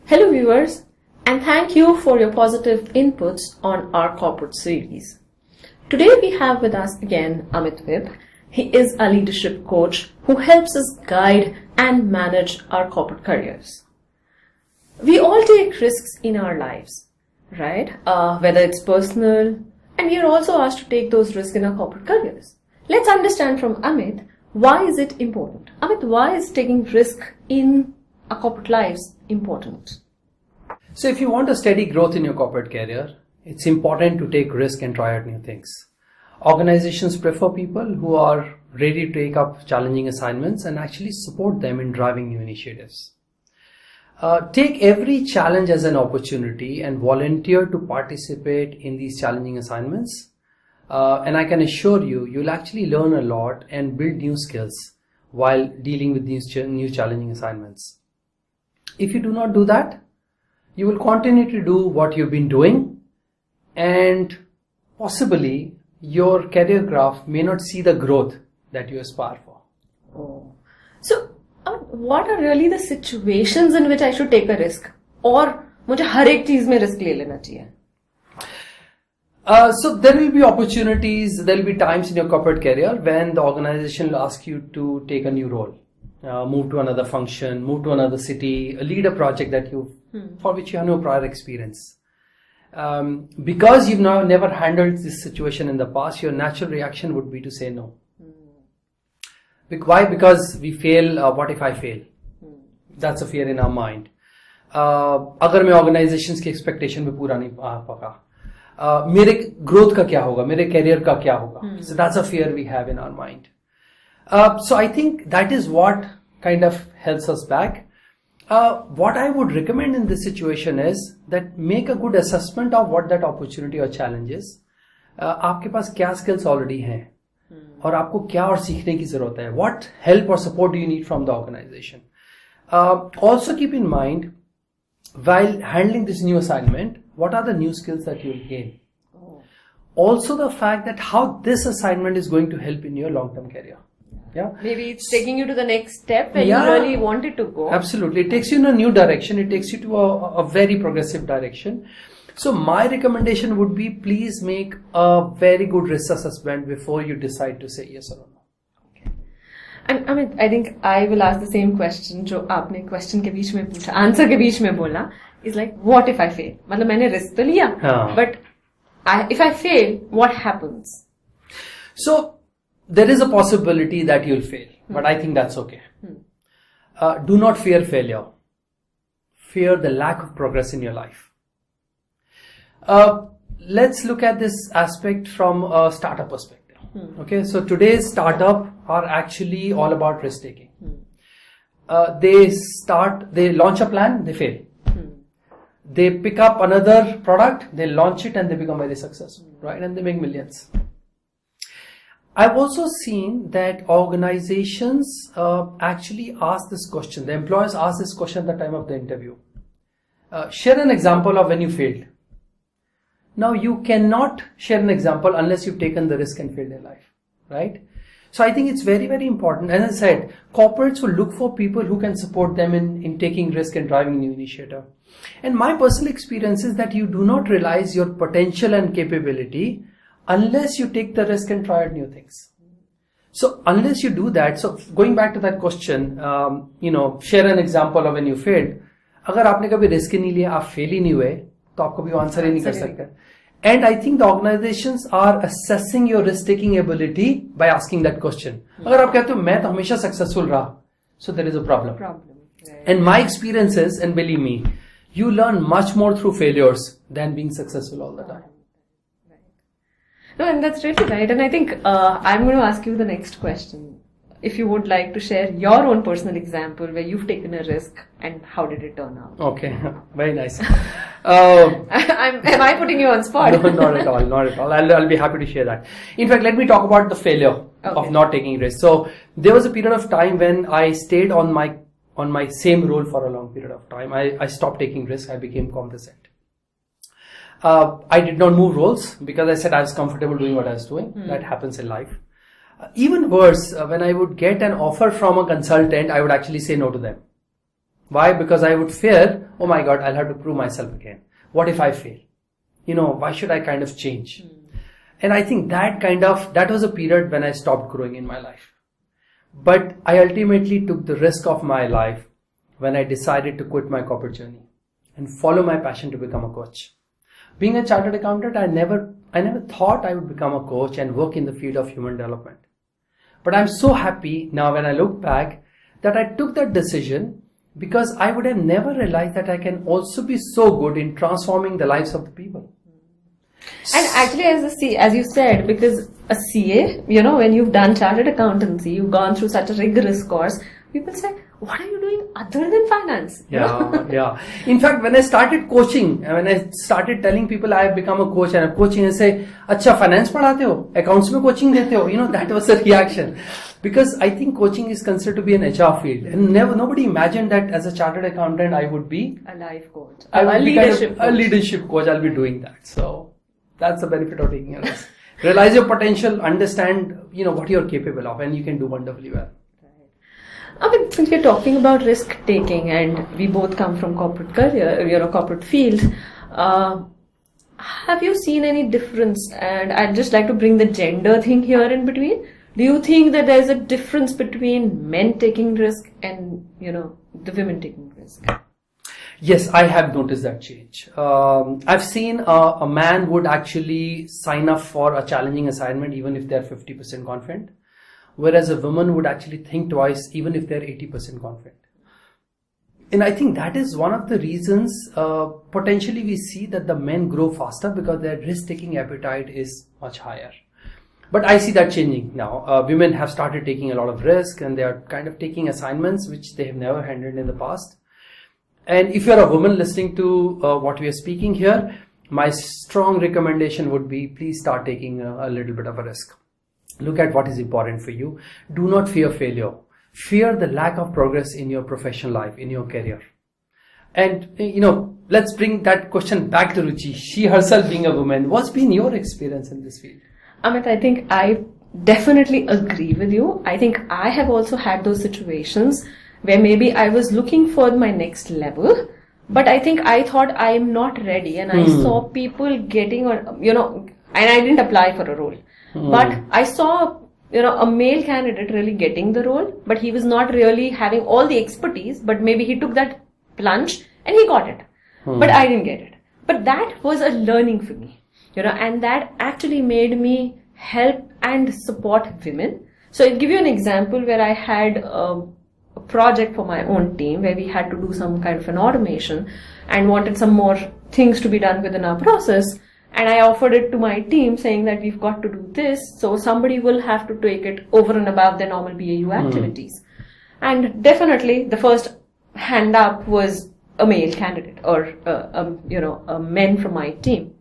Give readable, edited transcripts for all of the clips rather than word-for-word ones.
Hello viewers, and thank you for your positive inputs on our corporate series. Today we have with us again Amit Vip. He is a leadership coach who helps us guide and manage our corporate careers. We all take risks in our lives, right? Whether it's personal, and we are also asked to take those risks in our corporate careers. Let's understand from Amit, why is it important? Amit, why is taking risk in our corporate lives important? So if you want a steady growth in your corporate career, it's important to take risk and try out new things. Organizations prefer people who are ready to take up challenging assignments and actually support them in driving new initiatives. Take every challenge as an opportunity and volunteer to participate in these challenging assignments. And I can assure you, you'll actually learn a lot and build new skills while dealing with these new challenging assignments. If you do not do that, you will continue to do what you've been doing, and possibly your career graph may not see the growth that you aspire for. Oh. So, what are really the situations in which I should take a risk? Or मुझे हर एक चीज में risk ले लेना चाहिए? So there will be opportunities, there will be times in your corporate career when the organization will ask you to take a new role. Move to another function, move to another city, lead a project that for which you have no prior experience. Because you've now never handled this situation in the past, your natural reaction would be to say no. Why? Because we fail. What if I fail? That's a fear in our mind. अगर मैं organizations की expectation में पूरा नहीं पका, मेरे growth का क्या होगा? मेरे career का क्या होगा? So that's a fear we have in our mind. So I think that is what kind of helps us back. What I would recommend in this situation is that make a good assessment of what that opportunity or challenge is. आपके पास क्या skills already हैं और आपको क्या और सीखने की जरूरत है. What help or support do you need from the organization? Also keep in mind, while handling this new assignment, what are the new skills that you will gain? Also the fact that how this assignment is going to help in your long-term career. Yeah. Maybe it's taking you to the next step where you really wanted to go. Absolutely. It takes you in a new direction. It takes you to a very progressive direction. So my recommendation would be, please make a very good risk assessment before you decide to say yes or no. Okay. And Amit, I think I will ask the same question जो आपने question के बीच में पूछा, answer के बीच में बोला, is like, what if I fail? मतलब मैंने risk तो लिया, but if I fail, what happens? So there is a possibility that you'll fail, but I think that's okay. Do not fear failure. Fear the lack of progress in your life. Let's look at this aspect from a startup perspective. Okay, so today's startup are actually all about risk taking. They launch a plan, they fail. They pick up another product, they launch it, and they become very successful, right? And they make millions. I've also seen that organizations actually ask this question. The employers ask this question at the time of the interview. Share an example of when you failed. Now you cannot share an example unless you've taken the risk and failed in life, right? So I think it's very, very important. As I said, corporates will look for people who can support them in taking risk and driving new initiative. And my personal experience is that you do not realize your potential and capability unless you take the risk and try out new things. So unless you do that, so going back to that question, share an example of when you failed. अगर आपने कभी risk ही नहीं लिया, आप fail ही नहीं हुए, तो आप कभी answer ही नहीं कर सकते. And I think the organizations are assessing your risk-taking ability by asking that question. अगर आप कहते हो मैं तो हमेशा successful रहा, so there is a problem. Right. And my experiences, and believe me, you learn much more through failures than being successful all the time. No, and that's really right. And I think I'm going to ask you the next question. If you would like to share your own personal example where you've taken a risk and how did it turn out? Okay, very nice. Am I putting you on spot? No, not at all, not at all. I'll be happy to share that. In fact, let me talk about the failure of not taking risk. So there was a period of time when I stayed on my same role for a long period of time. I stopped taking risks. I became complacent. I did not move roles because I said I was comfortable doing what I was doing. That happens in life. Even worse, when I would get an offer from a consultant, I would actually say no to them. Why? Because I would fear oh my God, I'll have to prove myself again. What if I fail? Why should I kind of change? And I think that was a period when I stopped growing in my life. But I ultimately took the risk of my life when I decided to quit my corporate journey and follow my passion to become a coach. Being a chartered accountant, I never thought I would become a coach and work in the field of human development. But I'm so happy now when I look back that I took that decision, because I would have never realized that I can also be so good in transforming the lives of the people. And actually, as you said, because a CA, when you've done chartered accountancy, you've gone through such a rigorous course, people say, what are you doing other than finance? Yeah. In fact, when I started coaching, when I started telling people I have become a coach and I'm coaching, and say, "Acha, finance padhate ho? Accounts mein coaching dete ho?" That was the reaction. Because I think coaching is considered to be an HR field, and nobody imagined that as a chartered accountant I would be a life coach, a leadership coach. I'll be doing that. So that's the benefit of taking a risk. Realize your potential, understand what you're capable of, and you can do wonderfully well. I mean, since we're talking about risk taking, and we both come from corporate career, corporate field, have you seen any difference? And I'd just like to bring the gender thing here in between. Do you think that there's a difference between men taking risk and, the women taking risk? Yes, I have noticed that change. I've seen a man would actually sign up for a challenging assignment even if they're 50% confident, whereas a woman would actually think twice even if they're 80% confident. And I think that is one of the reasons potentially we see that the men grow faster, because their risk-taking appetite is much higher. But I see that changing now. Women have started taking a lot of risk, and they are kind of taking assignments which they have never handled in the past. And if you're a woman listening to what we are speaking here, my strong recommendation would be, please start taking a little bit of a risk. Look at what is important for you. Do not fear failure. Fear the lack of progress in your professional life, in your career. And, let's bring that question back to Ruchi. She herself being a woman, what's been your experience in this field? Amit, I think I definitely agree with you. I think I have also had those situations where maybe I was looking for my next level, but I think I thought I'm not ready, and I saw people getting on, and I didn't apply for a role. But I saw, a male candidate really getting the role, but he was not really having all the expertise, but maybe he took that plunge and he got it. But I didn't get it. But that was a learning for me, and that actually made me help and support women. So I'll give you an example where I had a project for my own team where we had to do some kind of an automation and wanted some more things to be done within our process. And I offered it to my team saying that we've got to do this, so somebody will have to take it over and above their normal BAU activities. And definitely the first hand up was a male candidate, or a men from my team.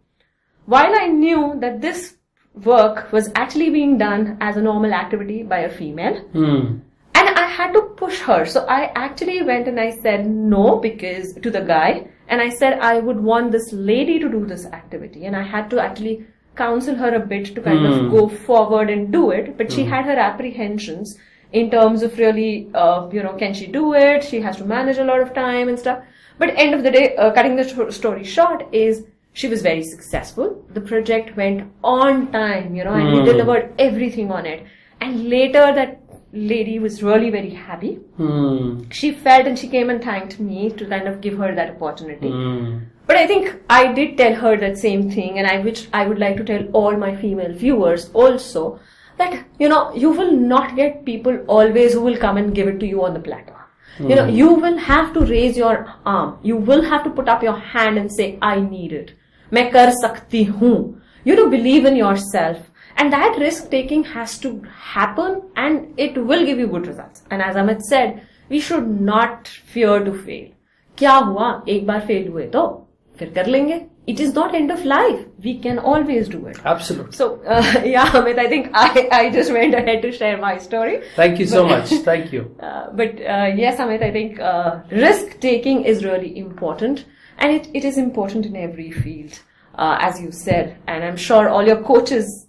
While I knew that this work was actually being done as a normal activity by a female, and I had to push her. So I actually went and I said no, because to the guy, and I said I would want this lady to do this activity, and I had to actually counsel her a bit to kind of go forward and do it. But she had her apprehensions in terms of really, can she do it? She has to manage a lot of time and stuff. But end of the day, cutting the story short, is she was very successful. The project went on time, and we delivered everything on it. And later that lady was really very happy. She felt, and she came and thanked me to kind of give her that opportunity. But I think I did tell her that same thing, and I would like to tell all my female viewers also that, you will not get people always who will come and give it to you on the platter. You will have to raise your arm. You will have to put up your hand and say, I need it. Main kar sakti hoon. Believe in yourself. And that risk taking has to happen, and it will give you good results. And as Amit said, we should not fear to fail. क्या हुआ? एक बार fail हुए तो फिर कर लेंगे. It is not end of life. We can always do it. Absolutely. So, Amit, I think I just went ahead to share my story. Thank you so much. Thank you. Yes, Amit, I think risk taking is really important, and it is important in every field, as you said. And I'm sure all your coaches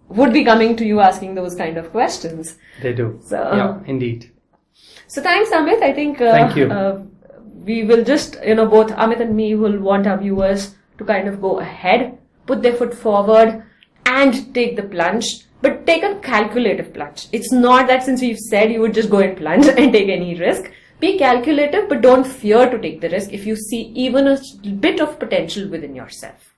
would be coming to you asking those kind of questions. They do. So, yeah, indeed. So thanks, Amit. I think Thank you. we will just, both Amit and me will want our viewers to kind of go ahead, put their foot forward and take the plunge, but take a calculative plunge. It's not that since we've said you would just go and plunge and take any risk. Be calculative, but don't fear to take the risk if you see even a bit of potential within yourself.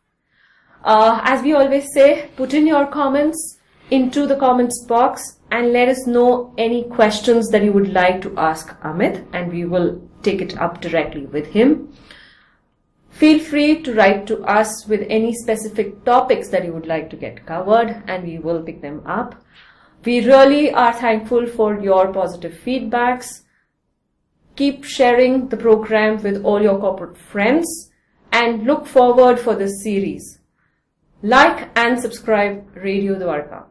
As we always say, put in your comments into the comments box and let us know any questions that you would like to ask Amit, and we will take it up directly with him. Feel free to write to us with any specific topics that you would like to get covered, and we will pick them up. We really are thankful for your positive feedbacks. Keep sharing the program with all your corporate friends and look forward for this series. Like and subscribe Radio Dwarka.